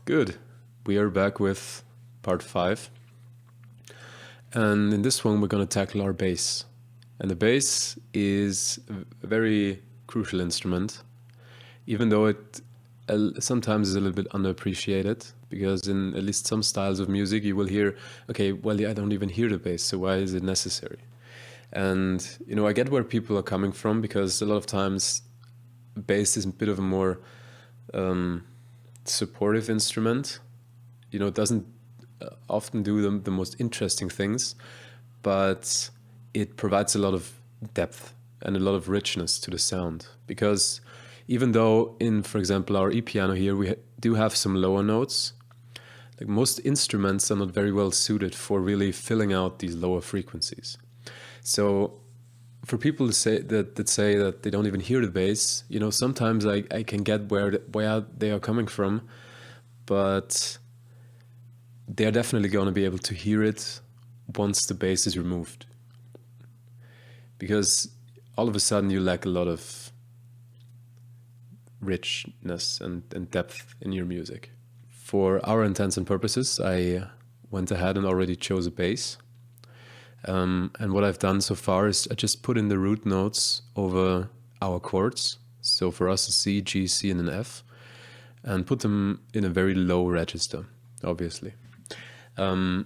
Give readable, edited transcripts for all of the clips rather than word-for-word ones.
Good. We are back with part 5. And in this one, we're going to tackle our bass. And the bass is a very crucial instrument, even though it sometimes is a little bit underappreciated, because in at least some styles of music, you will hear, okay, well, I don't even hear the bass, so why is it necessary? And, I get where people are coming from, because a lot of times bass is a bit of a more supportive instrument. It doesn't often do the most interesting things, but it provides a lot of depth and a lot of richness to the sound. Because even though in, for example, our E-piano here, we do have some lower notes, like most instruments are not very well suited for really filling out these lower frequencies. So for people to say that say that they don't even hear the bass, sometimes I can get where they are coming from, but they're definitely going to be able to hear it once the bass is removed. Because all of a sudden you lack a lot of richness and depth in your music. For our intents and purposes, I went ahead and already chose a bass. And what I've done so far is I just put in the root notes over our chords. So for us, a C, G, C, and an F, and put them in a very low register, obviously. The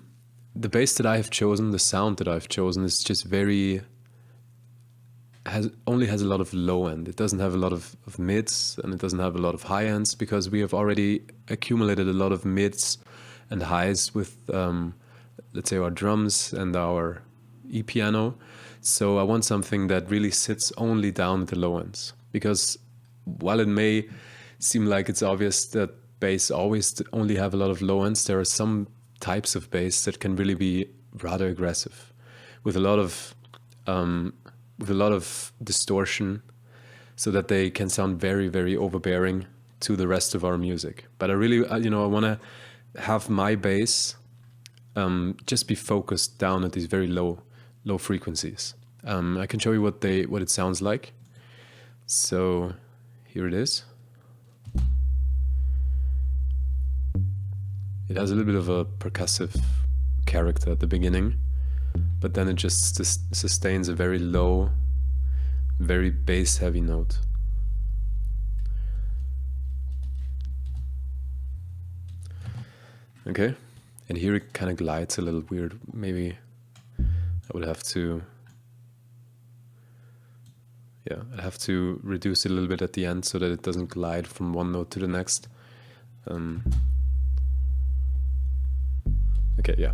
bass that I have chosen, the sound that I've chosen, is just only has a lot of low end. It doesn't have a lot of mids, and it doesn't have a lot of high ends, because we have already accumulated a lot of mids and highs with, let's say, our drums and our E-piano. So I want something that really sits only down at the low ends, because while it may seem like it's obvious that bass always only have a lot of low ends, there are some types of bass that can really be rather aggressive, with a lot of distortion, so that they can sound very, very overbearing to the rest of our music. But I really, I want to have my bass just be focused down at these very low frequencies. I can show you what it sounds like. So here it is. It has a little bit of a percussive character at the beginning, but then it just sustains a very low, very bass heavy note. Okay, and here it kind of glides a little weird. Maybe I would have to, I'd have to reduce it a little bit at the end so that it doesn't glide from one note to the next. Okay, yeah.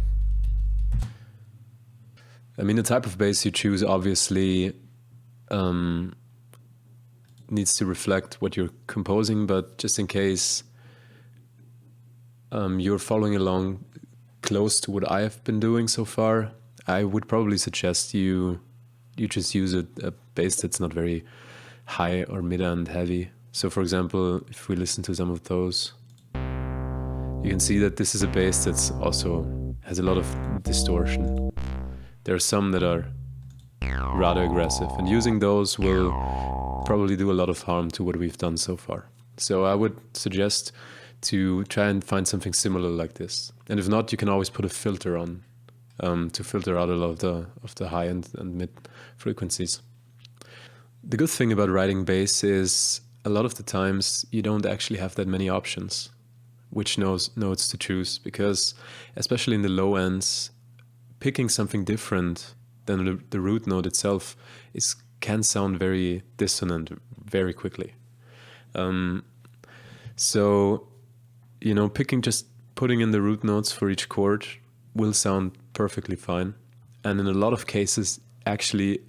I mean, the type of bass you choose obviously needs to reflect what you're composing, but just in case you're following along close to what I have been doing so far, I would probably suggest you just use a bass that's not very high or mid-end heavy. So for example, if we listen to some of those, you can see that this is a bass that's also has a lot of distortion. There are some that are rather aggressive, and using those will probably do a lot of harm to what we've done so far. So I would suggest to try and find something similar like this. And if not, you can always put a filter on to filter out a lot of the high end and mid frequencies. The good thing about writing bass is a lot of the times you don't actually have that many options which notes to choose, because especially in the low ends, picking something different than the root note itself can sound very dissonant very quickly. So putting in the root notes for each chord will sound perfectly fine, and in a lot of cases actually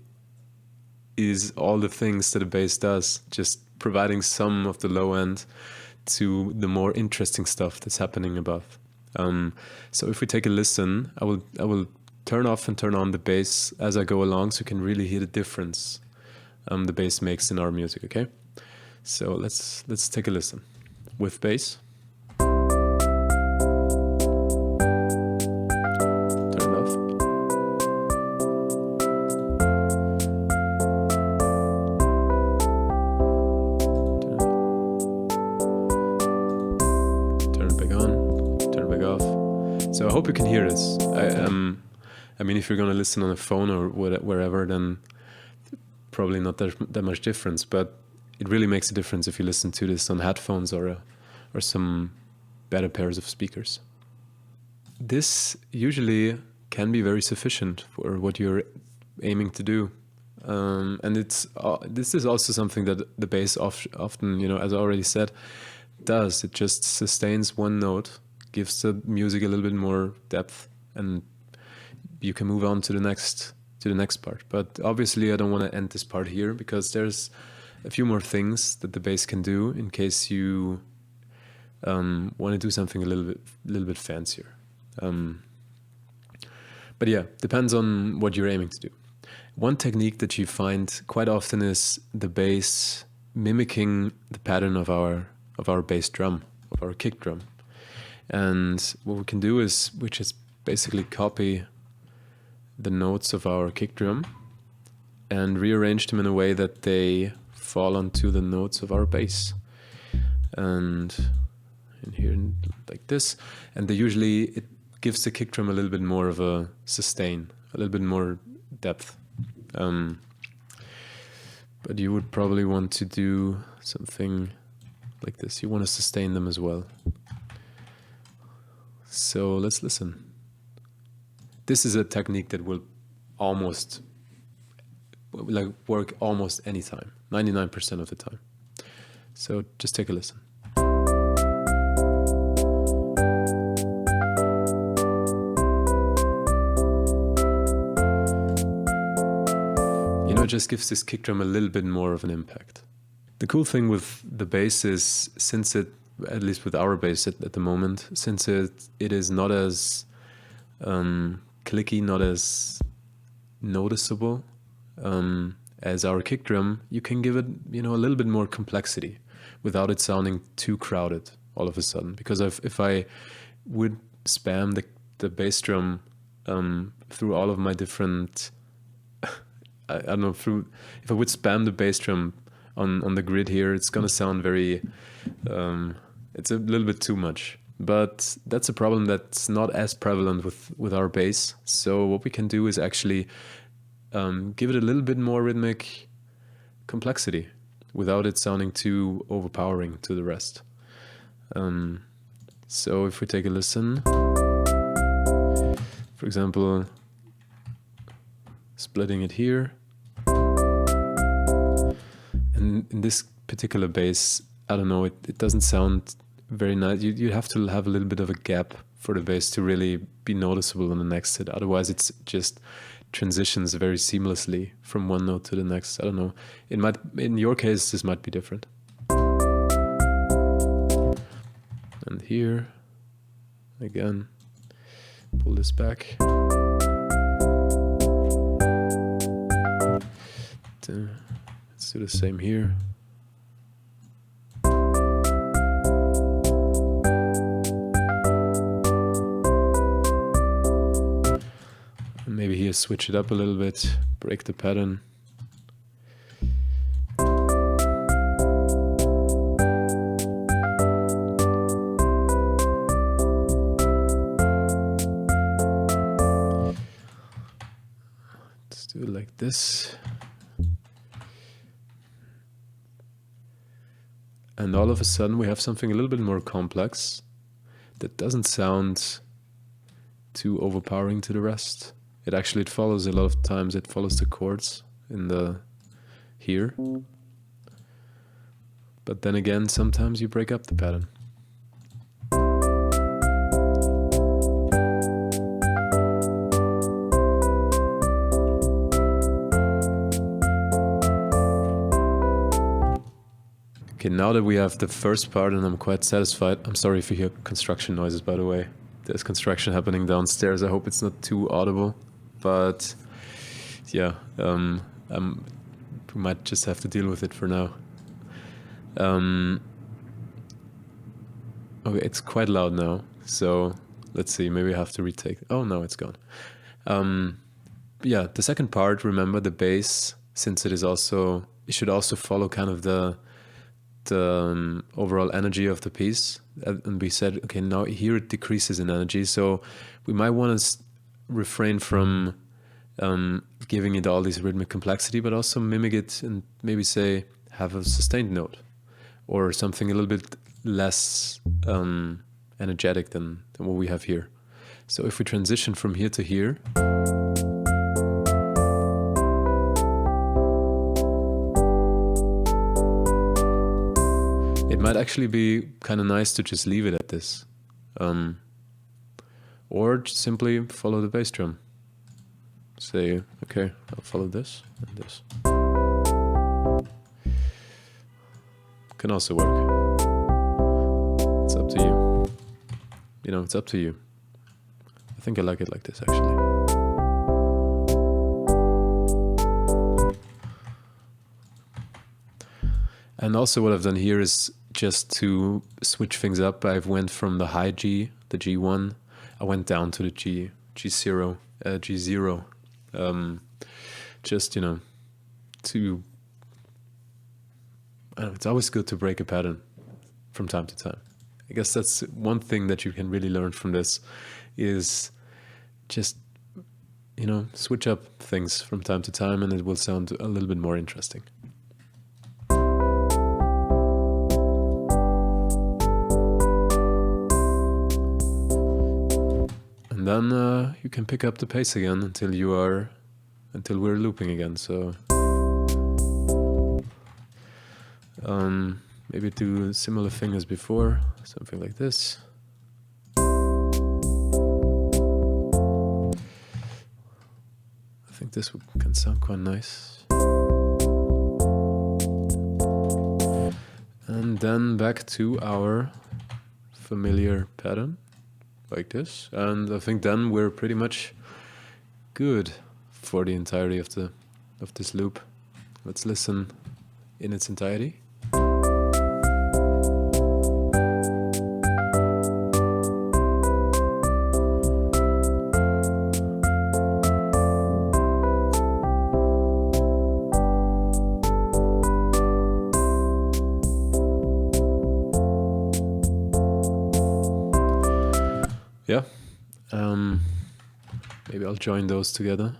is all the things that a bass does, just providing some of the low end to the more interesting stuff that's happening above. So if we take a listen, I will turn off and turn on the bass as I go along, so you can really hear the difference the bass makes in our music. Okay, so let's take a listen with bass. Turn it off. Turn it back on. So I hope you can hear this. I mean, if you're going to listen on a phone or wherever, then probably not that much difference. But it really makes a difference if you listen to this on headphones or some better pairs of speakers. This usually can be very sufficient for what you're aiming to do. And this is also something that the bass often, as I already said, does. It just sustains one note, gives the music a little bit more depth, and you can move on to the next part. But obviously I don't want to end this part here, because there's a few more things that the bass can do in case you want to do something a little bit fancier. But yeah, depends on what you're aiming to do. One technique that you find quite often is the bass mimicking the pattern of our bass drum, of our kick drum. And what we can do is we just basically copy the notes of our kick drum and rearrange them in a way that they fall onto the notes of our bass. And in here, like this. And it gives the kick drum a little bit more of a sustain, a little bit more depth. But you would probably want to do something like this. You want to sustain them as well. So let's listen. This is a technique that will almost work almost any time, 99% of the time. So just take a listen. It just gives this kick drum a little bit more of an impact. The cool thing with the bass is, since it, at least with our bass at the moment, since it is not as clicky, not as noticeable as our kick drum, you can give it, a little bit more complexity without it sounding too crowded all of a sudden. Because if I would spam the bass drum through all of my different, I don't know, if I would spam the bass drum on the grid here, it's gonna sound very, it's a little bit too much. But that's a problem that's not as prevalent with our bass. So what we can do is actually give it a little bit more rhythmic complexity without it sounding too overpowering to the rest. So if we take a listen, for example, splitting it here. And in this particular bass, I don't know, it doesn't sound very nice. You have to have a little bit of a gap for the bass to really be noticeable on the next hit. Otherwise, it's just transitions very seamlessly from one note to the next. I don't know. In your case, this might be different. And here, again, pull this back. Let's do the same here. And maybe here switch it up a little bit, break the pattern. Let's do it like this. And all of a sudden we have something a little bit more complex that doesn't sound too overpowering to the rest. It follows a lot of times, it follows the chords in the here. But then again, sometimes you break up the pattern. Okay, now that we have the first part and I'm quite satisfied. I'm sorry if you hear construction noises, by the way. There's construction happening downstairs. I hope it's not too audible, but yeah, we might just have to deal with it for now. Okay, it's quite loud now, so let's see, maybe I have to retake. Oh, no, it's gone. Yeah, the second part, remember the bass, since it should also follow kind of the the overall energy of the piece, and we said, okay, now here it decreases in energy, so we might want to refrain from giving it all this rhythmic complexity, but also mimic it and maybe say have a sustained note or something a little bit less energetic than what we have here. So if we transition from here to here, it might actually be kind of nice to just leave it at this, or simply follow the bass drum. Say, okay, I'll follow this and this. Can also work. It's up to you. You know, it's up to you. I think I like it like this, actually. And also what I've done here is just to switch things up. I've went from the high G, the G1, I went down to the G0, G0. Just, you know, to, I don't know, it's always good to break a pattern from time to time. I guess that's one thing that you can really learn from this, is just, you know, switch up things from time to time and it will sound a little bit more interesting. And then you can pick up the pace again until we're looping again. So maybe do a similar thing as before, something like this. I think this can sound quite nice. And then back to our familiar pattern, like this. And I think then we're pretty much good for the entirety of this loop. Let's listen in its entirety. Yeah, maybe I'll join those together.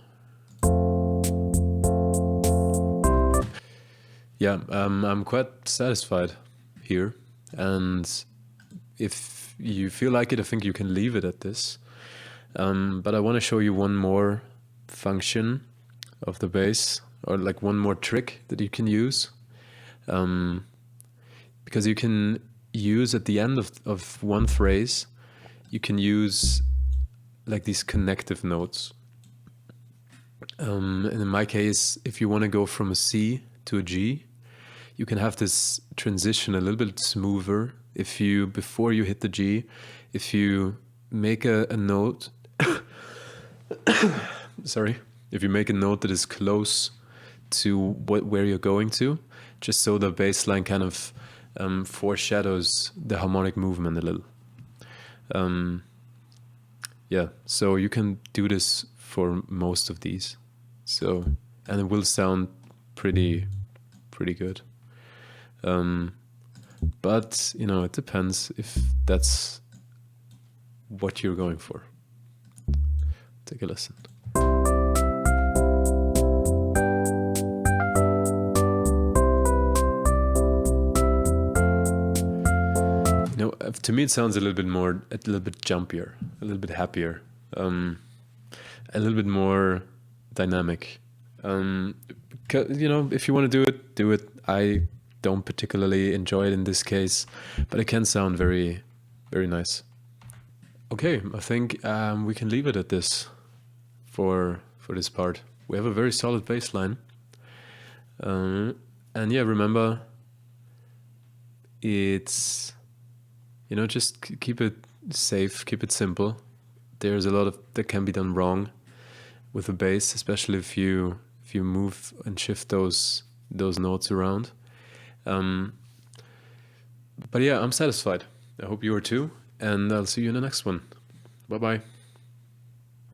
Yeah, I'm quite satisfied here, and if you feel like it, I think you can leave it at this. But I want to show you one more function of the bass, or like one more trick that you can use, because you can use at the end of one phrase, you can use like these connective notes. And in my case, if you want to go from a C to a G, you can have this transition a little bit smoother if you, before you hit the G, if you make a note, sorry, if you make a note that is close to where you're going to, just so the bass line kind of foreshadows the harmonic movement a little. Yeah, so you can do this for most of these. So, and it will sound pretty good. But, you know, it depends if that's what you're going for. Take a listen. You know, to me it sounds a little bit jumpier, a little bit happier, a little bit more dynamic. You know, if you want to do it. I don't particularly enjoy it in this case, but it can sound very, very nice. Okay, I think we can leave it at this for this part. We have a very solid bass line. And yeah, remember, it's, you know, just keep it safe, keep it simple. There's a lot that can be done wrong with the bass, especially if you move and shift those notes around. But yeah, I'm satisfied. I hope you are too, and I'll see you in the next one. Bye bye.